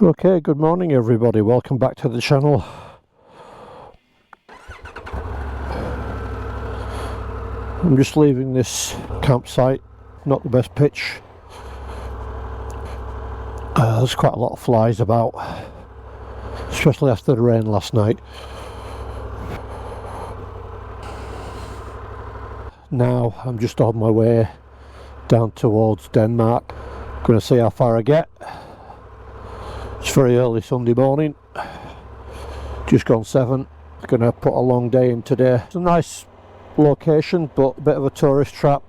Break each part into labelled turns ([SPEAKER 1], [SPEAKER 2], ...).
[SPEAKER 1] Okay, good morning everybody, welcome back to the channel. I'm just leaving this campsite, not the best pitch. There's quite a lot of flies about, especially after the rain last night. Now I'm just on my way down towards Denmark. Going to see how far I get. It's very early Sunday morning, just gone 7. Going to put a long day in today. It's a nice location, but a bit of a tourist trap.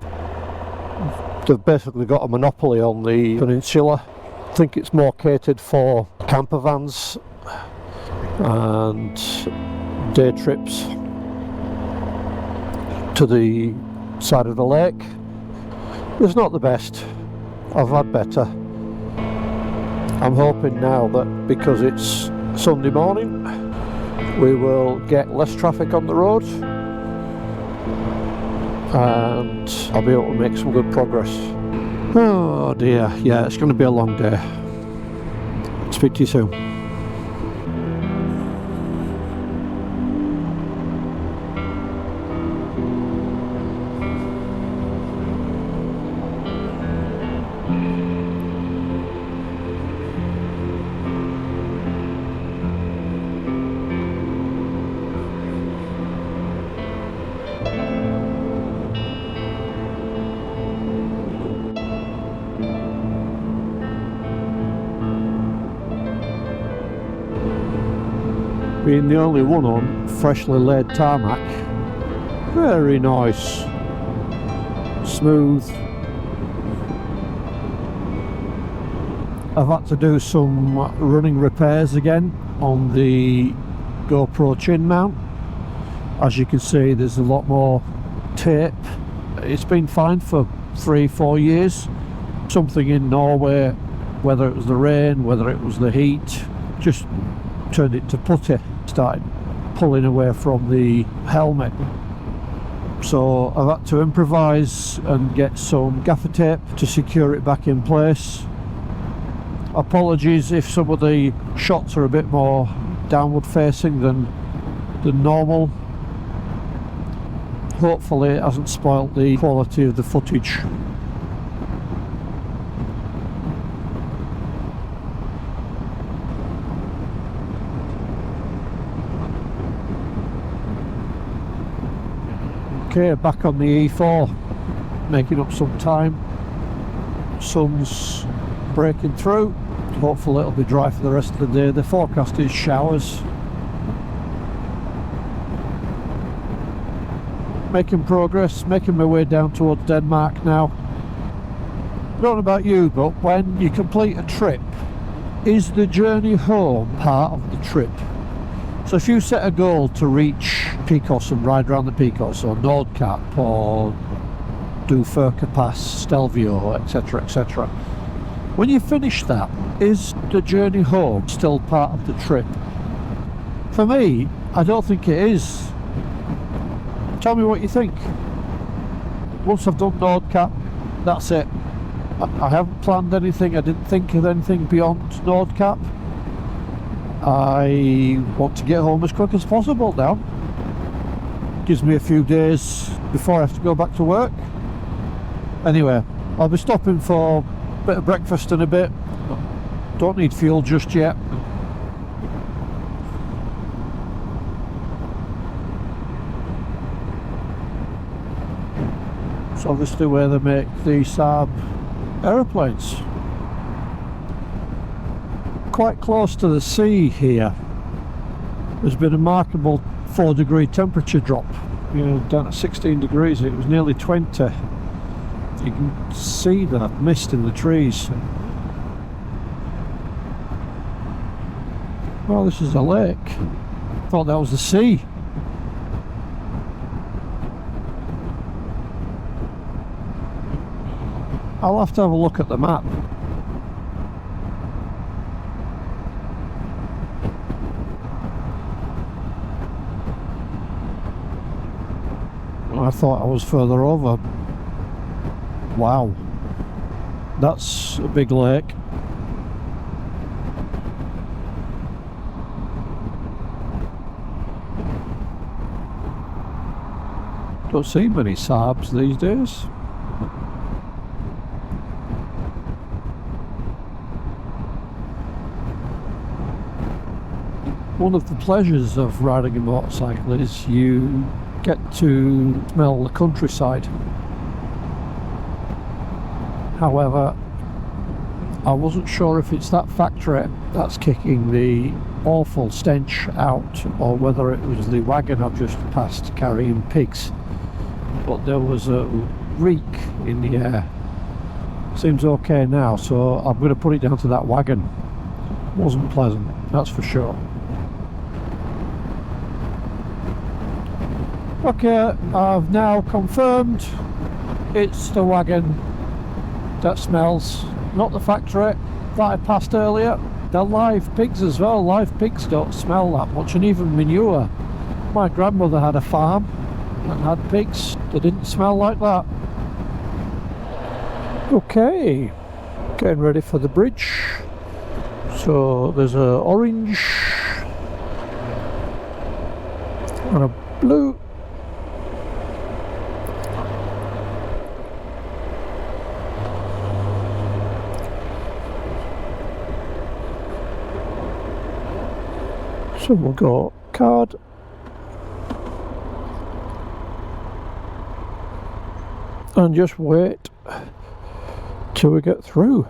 [SPEAKER 1] They've basically got a monopoly on the peninsula. I think it's more catered for camper vans and day trips to the side of the lake. It's not the best, I've had better. I'm hoping now that because it's Sunday morning we will get less traffic on the road and I'll be able to make some good progress. Oh dear, yeah, it's going to be a long day. Speak to you soon. Being the only one on freshly laid tarmac, very nice, smooth. I've had to do some running repairs again on the GoPro chin mount. As you can see, there's a lot more tape. It's been fine for 3-4 years. Something in Norway, whether it was the rain, whether it was the heat, just turned it to putty. Started pulling away from the helmet, so I've had to improvise and get some gaffer tape to secure it back in place. Apologies if some of the shots are a bit more downward facing than normal. Hopefully it hasn't spoilt the quality of the footage. Okay, back on the E4, making up some time. Sun's breaking through. Hopefully it'll be dry for the rest of the day. The forecast is showers. Making progress, making my way down towards Denmark now. I don't know about you, but when you complete a trip, is the journey home part of the trip? So if you set a goal to reach Picos and ride around the Picos, or Nordkapp, or do Furka Pass, Stelvio, etc, etc, when you finish that, is the journey home still part of the trip? For me, I don't think it is. Tell me what you think. Once I've done Nordkapp, that's it. I haven't planned anything, I didn't think of anything beyond Nordkapp. I want to get home as quick as possible now. Gives me a few days before I have to go back to work. Anyway, I'll be stopping for a bit of breakfast in a bit. Don't need fuel just yet. It's obviously where they make the Saab aeroplanes. Quite close to the sea here. There's been a remarkable 4-degree temperature drop. You know, down at 16 degrees, it was nearly 20. You can see that mist in the trees. Well, this is a lake. I thought that was the sea. I'll have to have a look at the map. I thought I was further over. Wow, that's a big lake. Don't see many Saabs these days. One of the pleasures of riding a motorcycle is you get to smell the countryside. However, I wasn't sure if it's that factory that's kicking the awful stench out or whether it was the wagon I've just passed carrying pigs. But there was a reek in the air. Seems okay now, so I'm going to put it down to that wagon. Wasn't pleasant, that's for sure. Okay, I've now confirmed it's the wagon that smells, not the factory that I passed earlier. They're live pigs as well. Live pigs don't smell that much, and even manure. My grandmother had a farm and had pigs. They didn't smell like that. Okay, getting ready for the bridge. So there's a orange and a blue. So we'll go card, and just wait till we get through.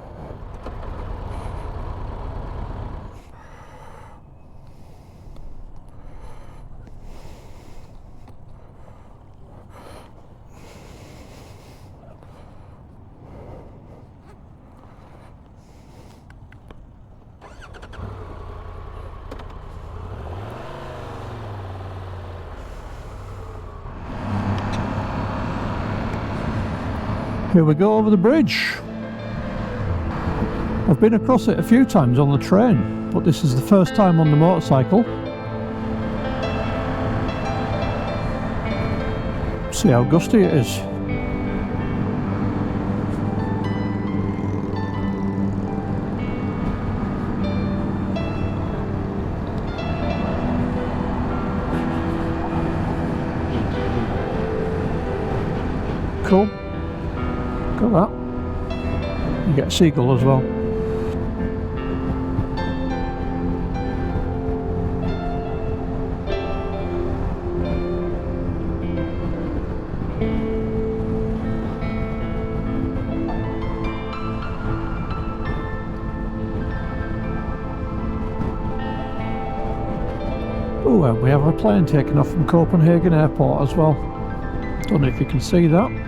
[SPEAKER 1] Here we go over the bridge. I've been across it a few times on the train, but this is the first time on the motorcycle. See how gusty it is. Cool. Got that. You get a seagull as well. Oh, and we have a plane taking off from Copenhagen Airport as well. Don't know if you can see that.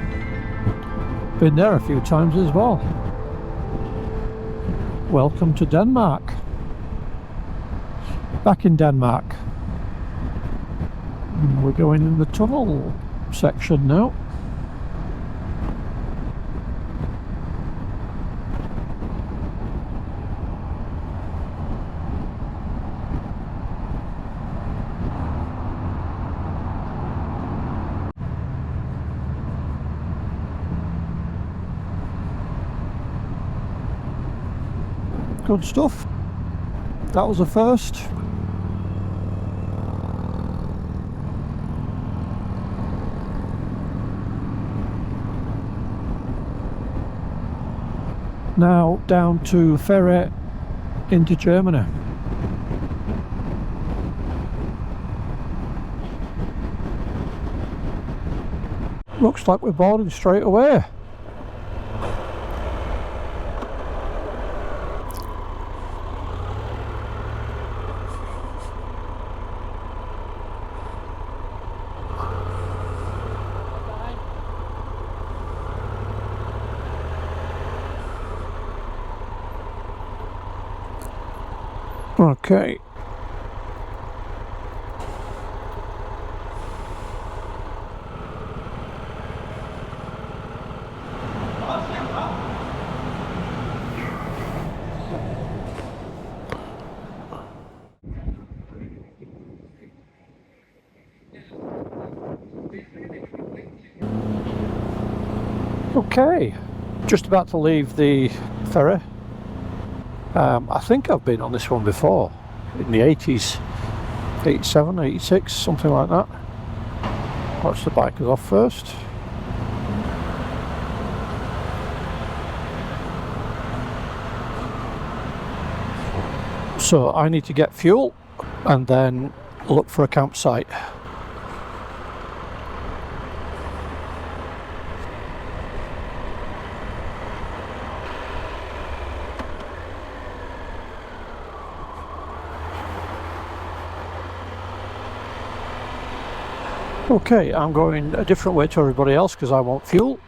[SPEAKER 1] Been there a few times as well. Welcome to Denmark. Back in Denmark. We're going in the tunnel section now. Good stuff. That was a first. Now down to ferry into Germany. Looks like we're boarding straight away. Okay. Okay, just about to leave the ferry. I think I've been on this one before, in the 80s, 87, 86, something like that. Watch the bikers off first. So I need to get fuel and then look for a campsite. Okay, I'm going a different way to everybody else because I want fuel,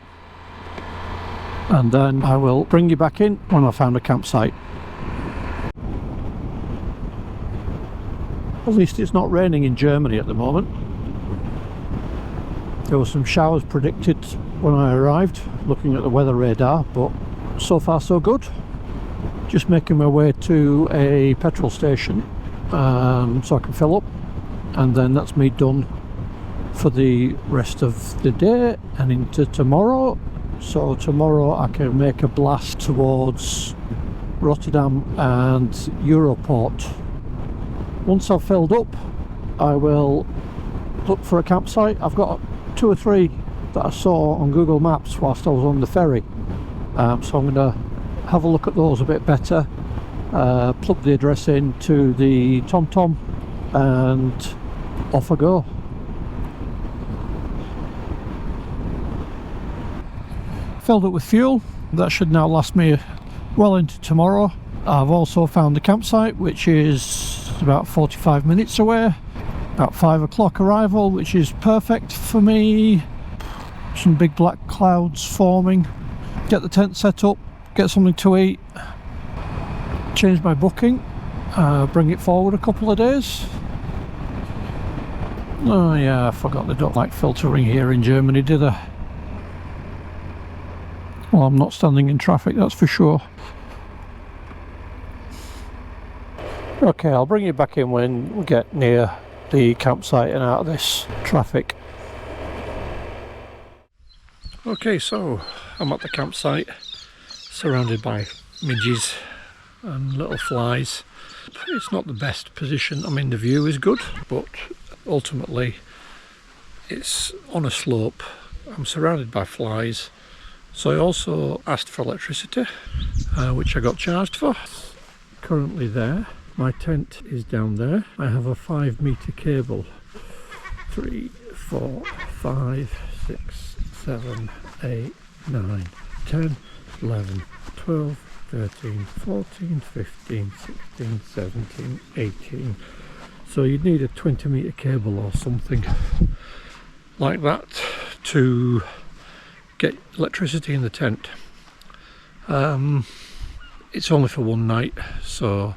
[SPEAKER 1] and then I will bring you back in when I found a campsite. At least it's not raining in Germany at the moment. There were some showers predicted when I arrived, looking at the weather radar, but so far so good. Just making my way to a petrol station so I can fill up, and then that's me done for the rest of the day and into tomorrow. So tomorrow I can make a blast towards Rotterdam and Europort. Once I've filled up, I will look for a campsite. I've got 2 or 3 that I saw on Google Maps whilst I was on the ferry, so I'm going to have a look at those a bit better, plug the address into the TomTom, and off I go. Filled up with fuel. That should now last me well into tomorrow. I've also found the campsite, which is about 45 minutes away. About 5 o'clock arrival, which is perfect for me. Some big black clouds forming. Get the tent set up, get something to eat, change my booking, bring it forward a couple of days. Oh yeah, I forgot they don't like filtering here in Germany, do they? Well, I'm not standing in traffic, that's for sure. Okay, I'll bring you back in when we get near the campsite and out of this traffic. Okay, so I'm at the campsite, surrounded by midges and little flies. It's not the best position. I mean, the view is good, but ultimately it's on a slope. I'm surrounded by flies. So I also asked for electricity, which I got charged for. Currently there. My tent is down there. I have a 5-meter cable. 3, 4, 5, 6, 7, 8, 9, 10, 11, 12, 13, 14, 15, 16, 17, 18. So you'd need a 20-meter cable or something like that to get electricity in the tent. It's only for one night, so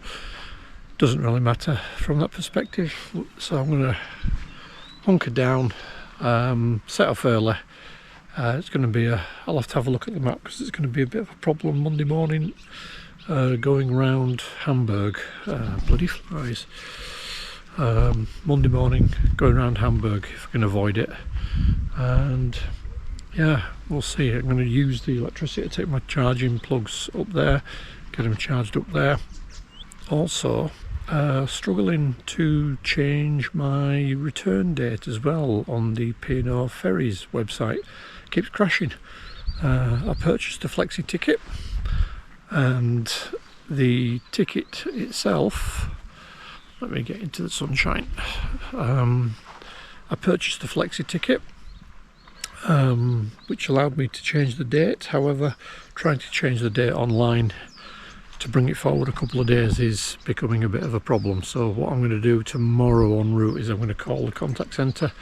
[SPEAKER 1] it doesn't really matter from that perspective. So I'm going to hunker down, set off early. It's going to be I'll have to have a look at the map because it's going to be a bit of a problem Monday morning going around Hamburg. Bloody flies. Monday morning going around Hamburg if I can avoid it. And yeah, we'll see. I'm going to use the electricity to take my charging plugs up there, get them charged up there. Also, struggling to change my return date as well on the P&O Ferries website. Keeps crashing. I purchased a flexi ticket, and the ticket itself, let me get into the sunshine. I purchased the flexi ticket, which allowed me to change the date. However, trying to change the date online to bring it forward a couple of days is becoming a bit of a problem. So what I'm going to do tomorrow en route is I'm going to call the contact centre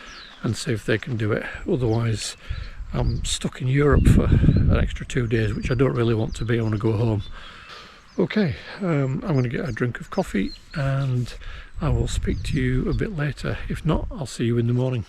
[SPEAKER 1] and see if they can do it. Otherwise I'm stuck in Europe for an extra 2 days, which I don't really want to be. I want to go home. Okay, I'm going to get a drink of coffee and I will speak to you a bit later. If not, I'll see you in the morning.